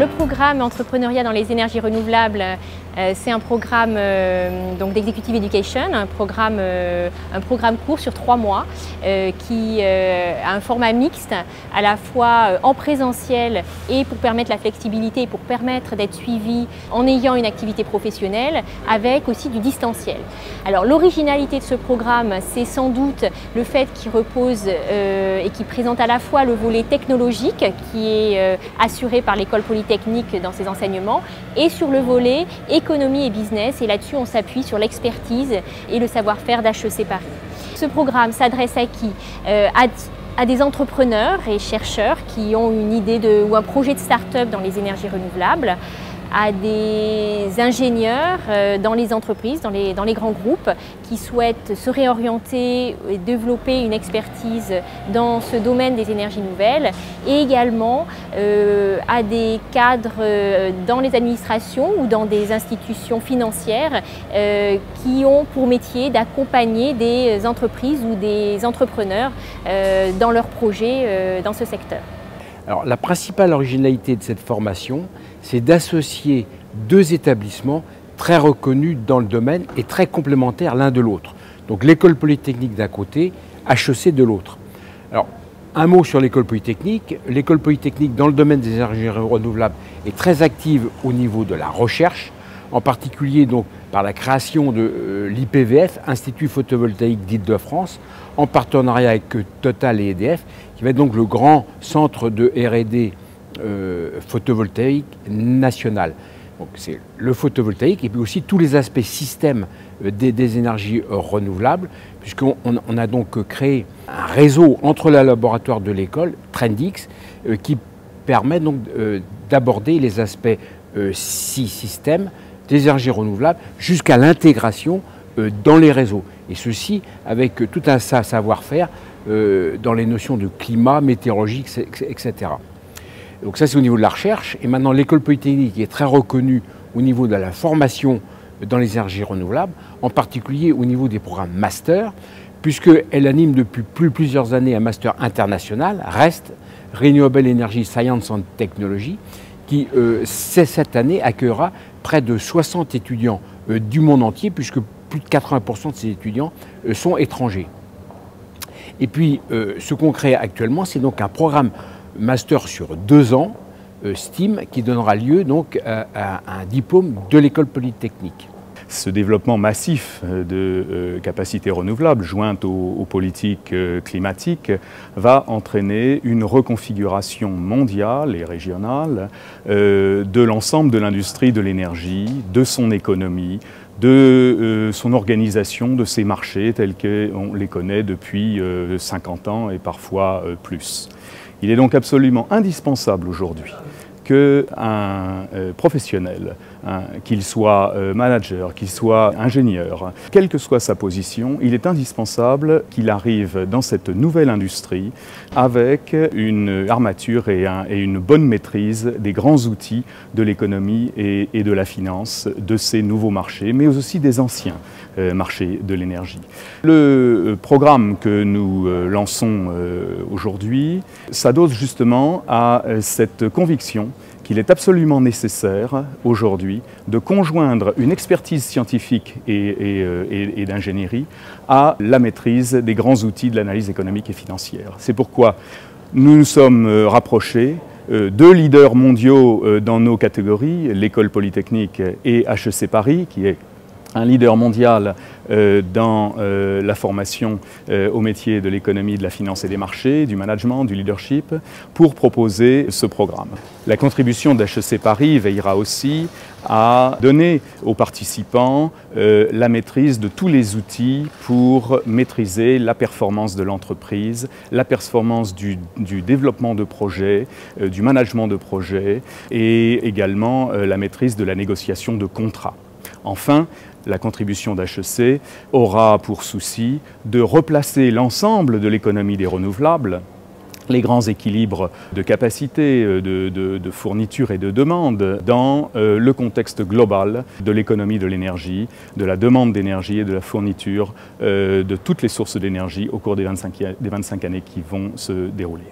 le programme Entrepreneuriat dans les énergies renouvelables, c'est un programme d'Executive Education, un programme court sur 3 mois qui a un format mixte, à la fois en présentiel et pour permettre la flexibilité et pour permettre d'être suivi en ayant une activité professionnelle, avec aussi du distanciel. Alors l'originalité de ce programme, c'est sans doute le fait qu'il repose et qu'il présente à la fois le volet technologique qui est assuré par l'école polytechnique dans ses enseignements et sur le volet économie et business, et là-dessus on s'appuie sur l'expertise et le savoir-faire d'HEC Paris. Ce programme s'adresse à qui? À des entrepreneurs et chercheurs qui ont une idée ou un projet de start-up dans les énergies renouvelables, à des ingénieurs dans les entreprises, dans les grands groupes qui souhaitent se réorienter et développer une expertise dans ce domaine des énergies nouvelles, et également à des cadres dans les administrations ou dans des institutions financières qui ont pour métier d'accompagner des entreprises ou des entrepreneurs dans leurs projets dans ce secteur. Alors, la principale originalité de cette formation, c'est d'associer 2 établissements très reconnus dans le domaine et très complémentaires l'un de l'autre. Donc l'école polytechnique d'un côté, HEC de l'autre. Alors, un mot sur l'école polytechnique. L'école polytechnique dans le domaine des énergies renouvelables est très active au niveau de la recherche, en particulier donc par la création de l'IPVF, Institut photovoltaïque d'Île-de-France, en partenariat avec Total et EDF, qui va être donc le grand centre de R&D photovoltaïque national. Donc c'est le photovoltaïque et puis aussi tous les aspects système des énergies renouvelables, puisqu'on a donc créé un réseau entre les laboratoires de l'école, Trendix, qui permet donc d'aborder les aspects système des énergies renouvelables jusqu'à l'intégration dans les réseaux. Et ceci avec tout un savoir-faire dans les notions de climat, météorologie, etc. Donc ça c'est au niveau de la recherche. Et maintenant l'école polytechnique est très reconnue au niveau de la formation dans les énergies renouvelables, en particulier au niveau des programmes master, puisqu'elle anime depuis plusieurs années un master international, REST, Renewable Energy Science and Technology, qui cette année accueillera près de 60 étudiants du monde entier, puisque plus de 80% de ces étudiants sont étrangers. Et puis, ce qu'on crée actuellement, c'est donc un programme master sur 2 ans, STEAM, qui donnera lieu donc à un diplôme de l'école polytechnique. Ce développement massif de capacités renouvelables jointes aux politiques climatiques va entraîner une reconfiguration mondiale et régionale de l'ensemble de l'industrie de l'énergie, de son économie, de son organisation, de ses marchés tels qu'on les connaît depuis 50 ans et parfois plus. Il est donc absolument indispensable aujourd'hui qu'un professionnel, qu'il soit manager, qu'il soit ingénieur, quelle que soit sa position, il est indispensable qu'il arrive dans cette nouvelle industrie avec une armature et une bonne maîtrise des grands outils de l'économie et de la finance de ces nouveaux marchés, mais aussi des anciens marchés de l'énergie. Le programme que nous lançons aujourd'hui s'adosse justement à cette conviction qu'il est absolument nécessaire aujourd'hui de conjoindre une expertise scientifique et d'ingénierie à la maîtrise des grands outils de l'analyse économique et financière. C'est pourquoi nous nous sommes rapprochés 2 leaders mondiaux dans nos catégories, l'école polytechnique et HEC Paris, qui est un leader mondial dans la formation au métier de l'économie, de la finance et des marchés, du management, du leadership, pour proposer ce programme. La contribution d'HEC Paris veillera aussi à donner aux participants la maîtrise de tous les outils pour maîtriser la performance de l'entreprise, la performance du développement de projets, du management de projets et également la maîtrise de la négociation de contrats. Enfin, la contribution d'HEC aura pour souci de replacer l'ensemble de l'économie des renouvelables, les grands équilibres de capacité, de fourniture et de demande dans le contexte global de l'économie de l'énergie, de la demande d'énergie et de la fourniture de toutes les sources d'énergie au cours des 25 années qui vont se dérouler.